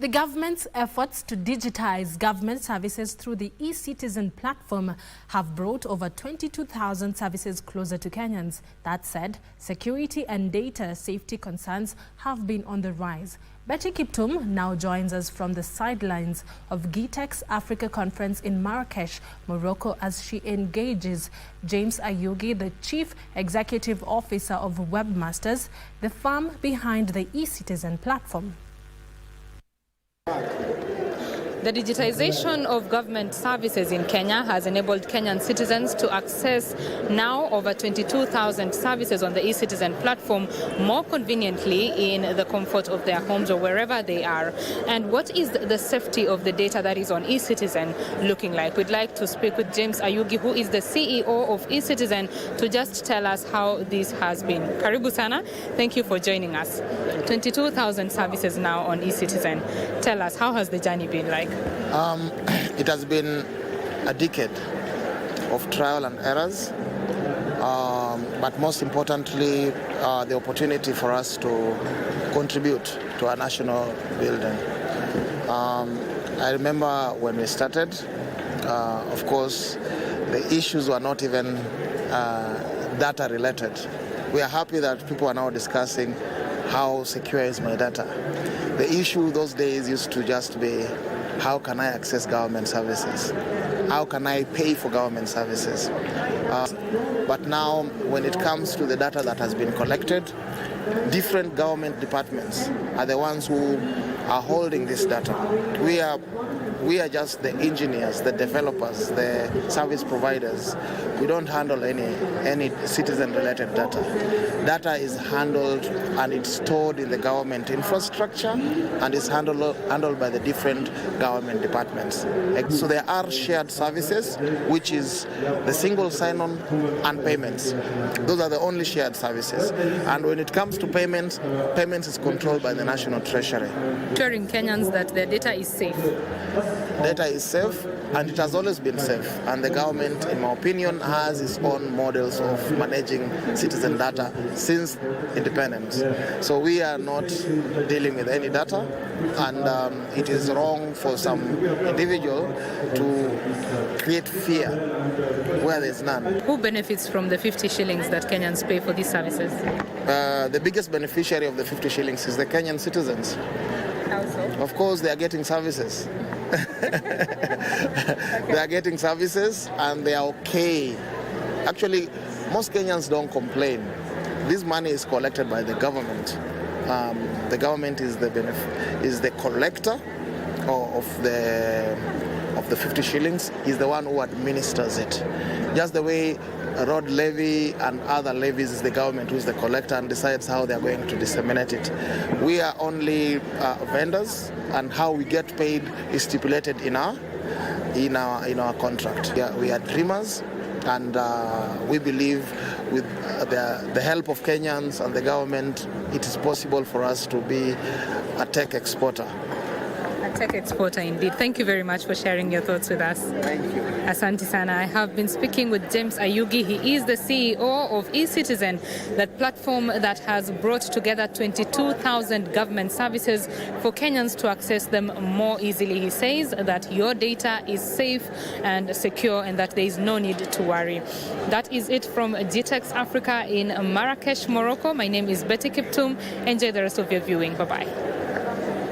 The government's efforts to digitize government services through the eCitizen platform have brought over 22,000 services closer to Kenyans. That said, security and data safety concerns have been on the rise. Betty Kiptum now joins us from the sidelines of GITEX Africa conference in Marrakech, Morocco, as she engages James Ayugi, the Chief Executive Officer of Webmasters, the firm behind the eCitizen platform. The digitization of government services in Kenya has enabled Kenyan citizens to access now over 22,000 services on the eCitizen platform more conveniently in the comfort of their homes or wherever they are. And what is the safety of the data that is on eCitizen looking like? We'd like to speak with James Ayugi, who is the CEO of eCitizen, to just tell us how this has been. Karibu sana. Thank you for joining us. 22,000 services now on eCitizen. Tell us, how has the journey been like? It has been a decade of trial and errors, but most importantly, the opportunity for us to contribute to our national building. I remember when we started, of course, the issues were not even data related. We are happy that people are now discussing how secure is my data. The issue those days used to just be, how can I access government services? How can I pay for government services? But now, when it comes to the data that has been collected, different government departments are the ones who are holding this data. We are just the engineers, the developers, the service providers. We don't handle any citizen-related data. Data is handled and it's stored in the government infrastructure and is handled by the different government departments. So there are shared services, which is the single sign-on and payments. Those are the only shared services. And when it comes to payments is controlled by the National Treasury. Assuring Kenyans that their data is safe. Data is safe, and it has always been safe. And the government, in my opinion, has its own models of managing citizen data since independence. So we are not dealing with any data, and it is wrong for some individual to create fear where there is none. Who benefits from the 50 shillings that Kenyans pay for these services? The biggest beneficiary of the 50 shillings is the Kenyan citizens. How so? Of course, they are getting services. They are getting services and they are okay. Actually, most Kenyans don't complain. This money is collected by the government. The government is the collector of the 50 shillings, is the one who administers it. Just the way a road levy and other levies is the government who is the collector and decides how they are going to disseminate it. We are only vendors, and how we get paid is stipulated in our contract. We are dreamers, and we believe with the help of Kenyans and the government, it is possible for us to be a tech exporter. A tech exporter indeed. Thank you very much for sharing your thoughts with us. Thank you. Asante sana. I have been speaking with James Ayugi. He is the CEO of eCitizen, that platform that has brought together 22,000 government services for Kenyans to access them more easily. He says that your data is safe and secure and that there is no need to worry. That is it from GITEX Africa in Marrakech, Morocco. My name is Betty Kiptum. Enjoy the rest of your viewing. Bye-bye.